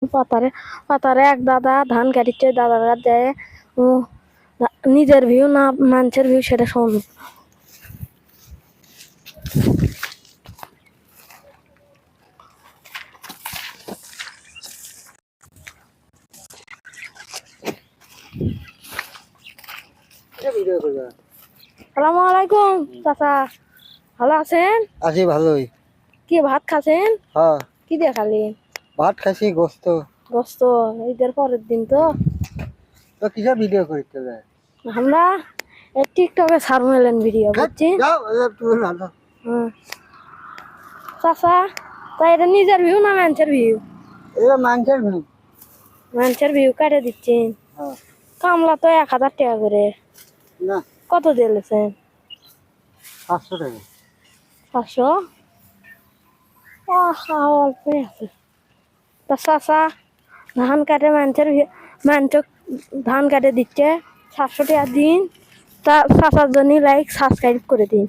পাতারে পাতারে এক দাদা ধান কাটিচ্ছে, দাদারা দেয় ও নিজের ভিউ না মানুষের ভিউ সেটা শোন। আসসালামু আলাইকুম চাচা, ভালো আছেন? আছি ভালোই। কি ভাত খাচ্ছেন? হ্যাঁ, কি দিয়ে খালি? ভাত খাইছি, গোস্ত। গোস্ত? ঈদের পরের দিন তো। তো কিসব ভিডিও করতে যায়? আমরা টিকটকে ছাড়বো এলেন ভিডিও, বুঝছি। চাচা, তাই এটা নিজের ভিউ না মানুষের ভিউ? এটা মানুষের ভিউ। মানুষের ভিউ কাটে দিচ্ছেন? কামলা তো 1000 টাকা করে। না, কত দিয়েছেন? 500 টাকা। 500? অল্পই আছে। তা চাচা ধান কাটে মানুষ ধান কাটে দিচ্ছে 700 টাকা দিন। তা চাচার জন্য লাইক সাবস্ক্রাইব করে দিন।